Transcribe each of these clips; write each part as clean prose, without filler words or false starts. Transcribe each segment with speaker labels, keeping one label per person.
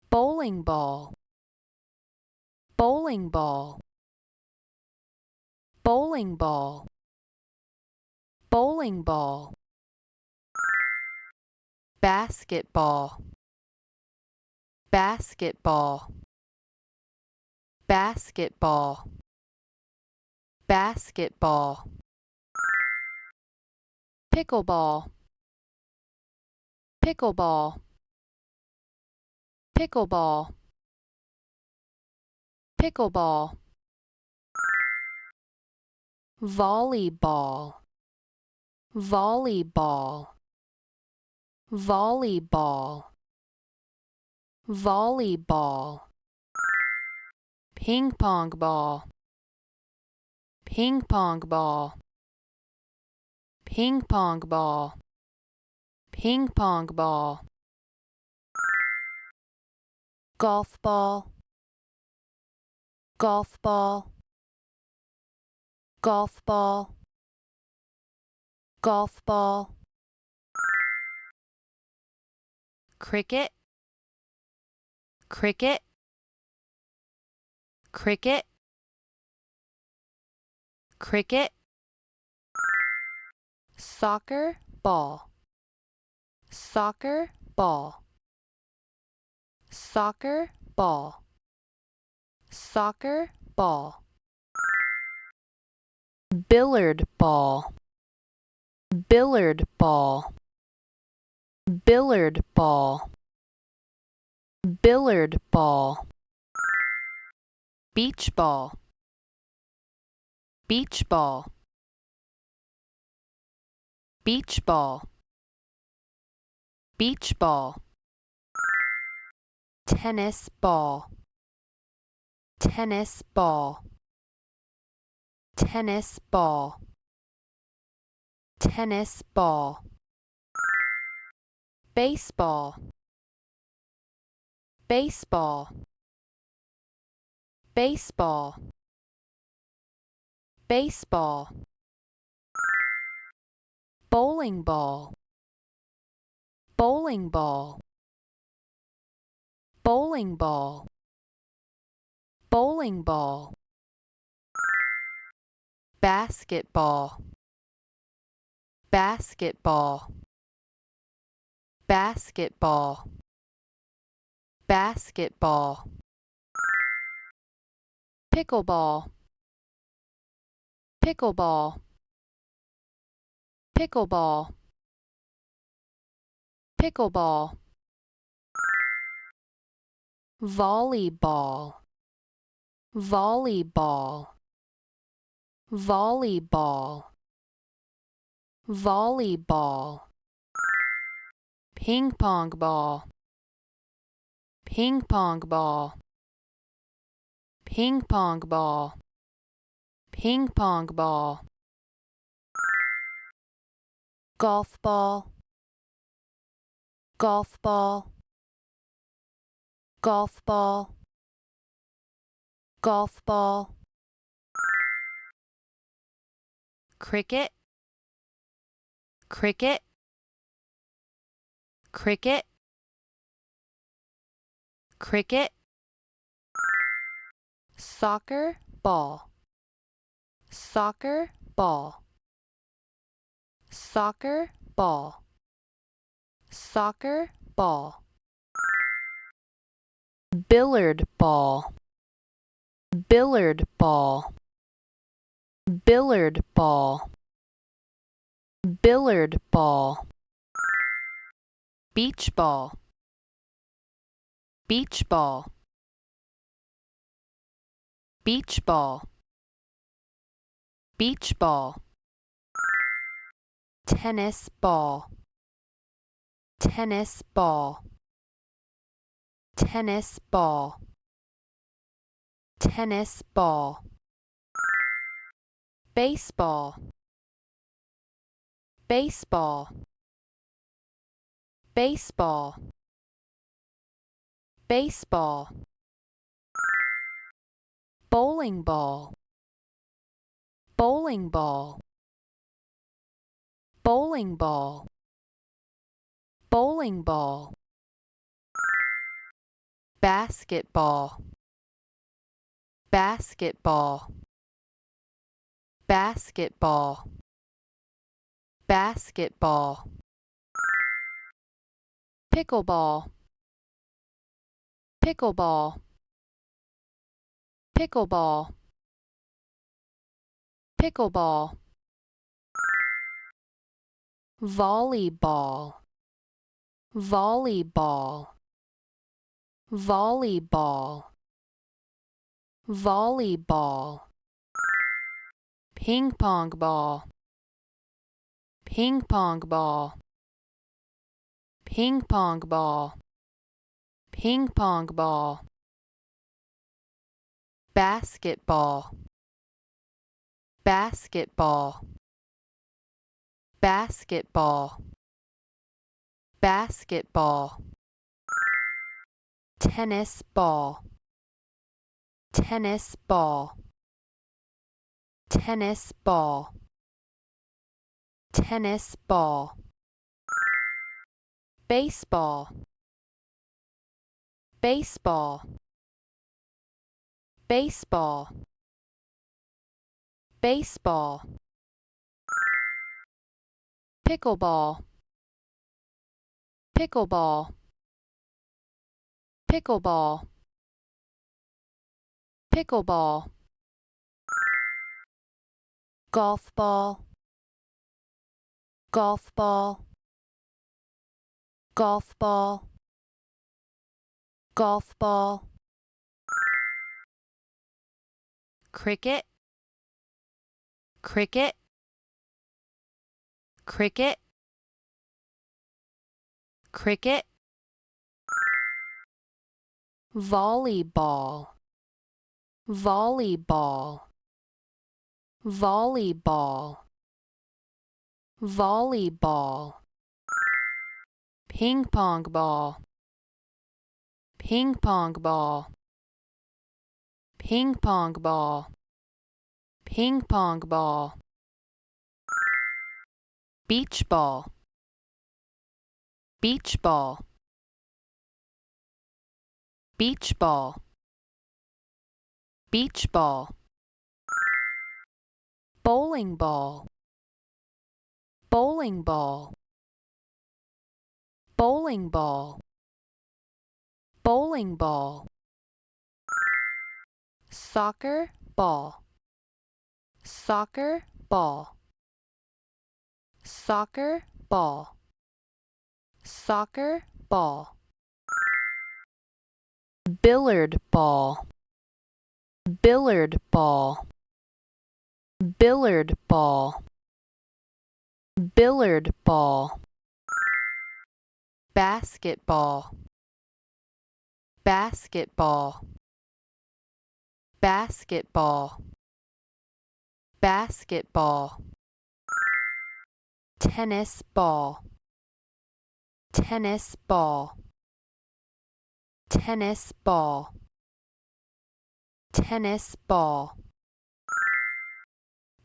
Speaker 1: bowling ball, bowling ball, bowling ball, bowling ball, basketball, basketball, basketball, basketball, pickleball, pickleball, pickleball, pickleball, volleyball, volleyball, volleyball, volleyball, ping pong ball, ping pong ball, ping pong ball, ping pong ball, golf ball, golf ball, golf ball, golf ball, cricket, cricket, cricket, cricket, soccer ball, soccer ball, soccer ball, soccer ball, billiard ball, billiard ball, billiard ball, billiard ball, beach ball, beach ball, beach ball, beach ball, tennis ball, tennis ball, tennis ball, tennis ball, baseball, baseball, baseball, baseball, bowling ball, bowling ball, bowling ball, bowling ball, basketball, basketball, basketball, basketball, pickleball, pickleball, pickleball, pickleball, volleyball, volleyball, volleyball, volleyball, ping pong ball, ping pong ball, ping pong ball, ping pong ball, golf ball, golf ball, golf ball, golf ball, cricket, cricket, cricket, cricket, soccer ball, soccer ball, soccer ball, soccer ball, billiard ball, billiard ball, billiard ball, billiard ball, beach ball, beach ball, beach ball, beach ball, tennis ball, tennis ball, tennis ball, tennis ball, baseball, baseball, baseball, baseball, bowling ball, bowling ball, bowling ball, bowling ball, basketball, basketball, basketball, basketball, pickleball, pickleball, pickleball, pickleball, volleyball, volleyball, volleyball, volleyball, ping pong ball, ping pong ball, ping pong ball, ping pong ball, basketball, basketball, basketball, basketball, tennis ball, tennis ball, tennis ball, tennis ball, baseball, baseball, baseball, baseball, pickleball, pickleball, pickleball, pickleball, golf ball, golf ball, golf ball, golf ball, cricket, cricket, cricket, cricket, volleyball, volleyball, volleyball, volleyball, ping pong ball, ping pong ball, ping pong ball, ping pong ball, beach ball, beach ball, beach ball, beach ball, bowling ball, bowling ball, bowling ball, bowling ball, soccer ball, soccer ball, soccer ball, soccer ball, billiard ball, billiard ball, billiard ball, billiard ball, basketball, basketball, basketball, basketball, tennis ball, tennis ball, tennis ball, tennis ball,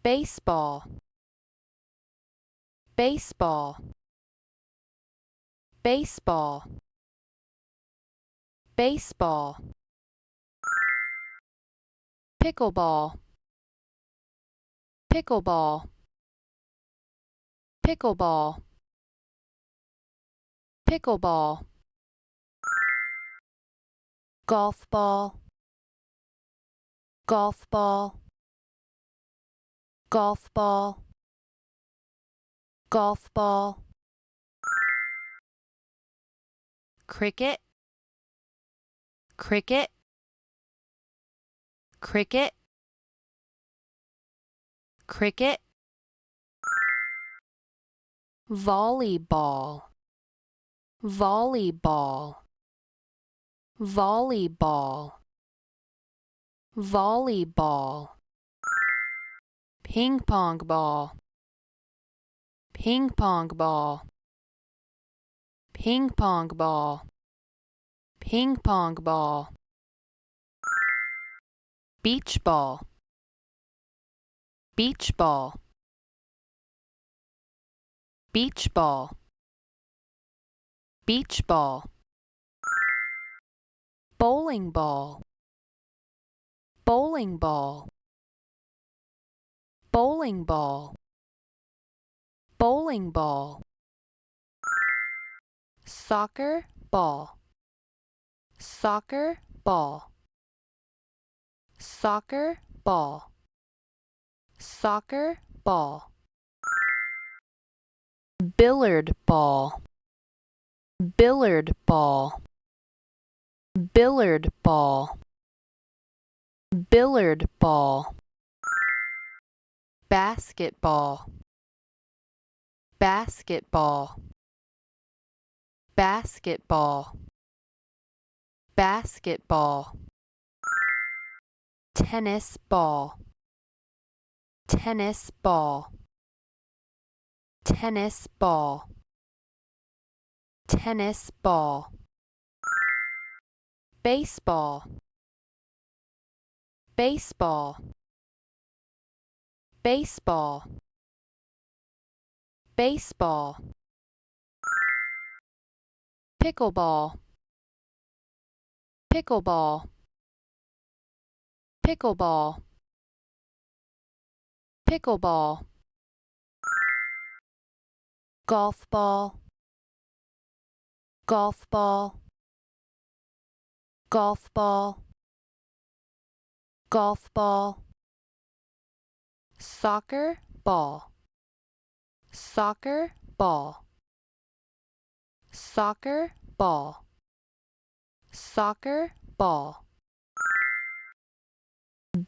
Speaker 1: baseball, baseball, baseball, baseball, pickleball, pickleball, pickleball, pickleball, golf ball, golf ball, golf ball, golf ball, cricket, cricket, cricket, cricket, volleyball, volleyball, volleyball, volleyball, ping pong ball, ping pong ball, ping pong ball, ping pong ball, beach ball, beach ball, beach ball, beach ball, bowling ball, bowling ball, bowling ball, bowling ball, soccer ball, soccer ball, soccer ball, soccer ball, billiard ball, billiard ball, billiard ball, billiard ball, basketball, basketball, basketball, basketball, tennis ball, tennis ball, tennis ball, tennis ball, baseball, baseball, baseball, baseball, pickleball, pickleball, pickleball, pickleball, golf ball, golf ball, golf ball, golf ball, soccer ball, soccer ball, soccer ball, soccer ball,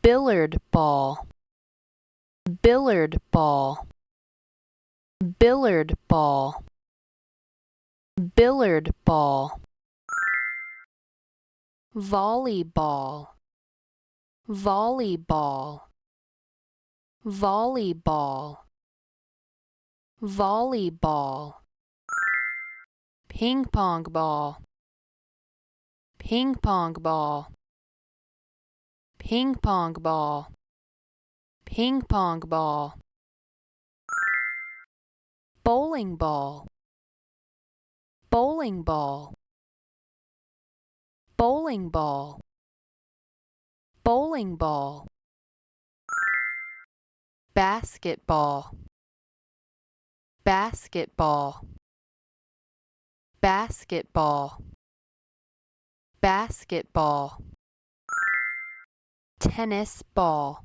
Speaker 1: billiard ball, billiard ball, billiard ball, billiard ball, volleyball, volleyball, volleyball, volleyball, ping pong ball, ping pong ball, ping pong ball, ping pong ball, bowling ball, bowling ball, bowling ball, bowling ball, basketball, basketball, basketball, basketball, tennis ball,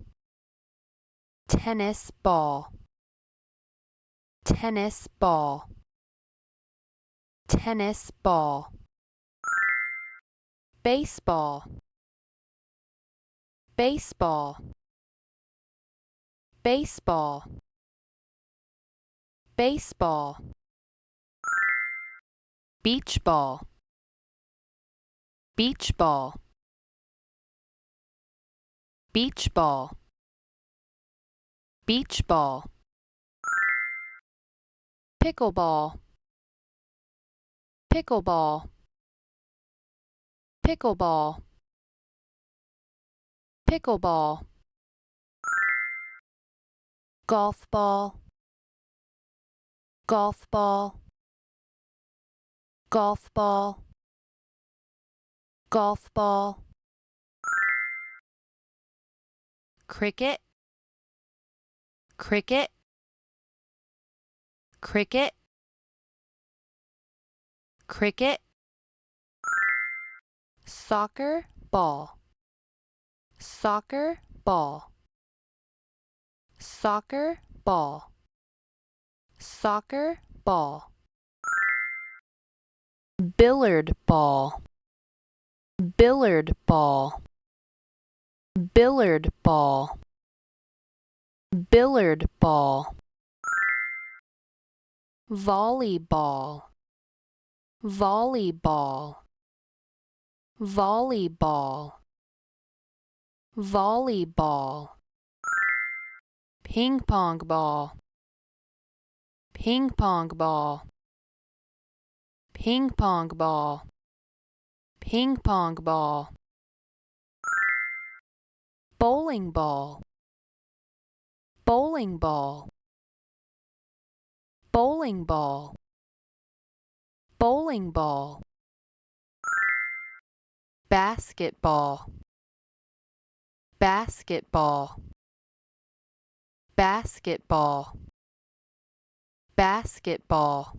Speaker 1: tennis ball, tennis ball, tennis ball, baseball, baseball, baseball, baseball, beach ball, beach ball, beach ball, beach ball, pickleball, pickleball, pickleball, pickleball, golf ball, golf ball, golf ball, golf ball, cricket, cricket, cricket, cricket, soccer ball, soccer ball, soccer ball, soccer ball, billiard ball, billiard ball, billiard ball, billiard ball, volleyball, volleyball, volleyball, volleyball, ping pong ball, ping pong ball, ping pong ball, ping pong ball, bowling ball, bowling ball, bowling ball, bowling ball, basketball, basketball, basketball, basketball,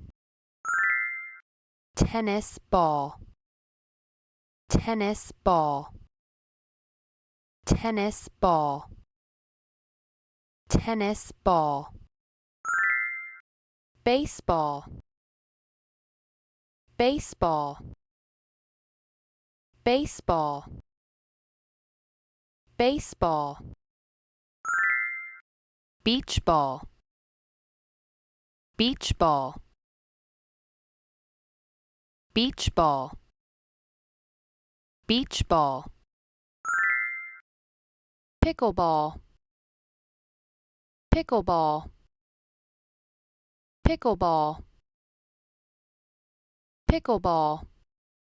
Speaker 1: tennis ball, tennis ball, tennis ball, tennis ball, baseball, baseball, baseball, baseball, beach ball, beach ball, beach ball, beach ball, pickleball, pickleball, pickleball, pickleball,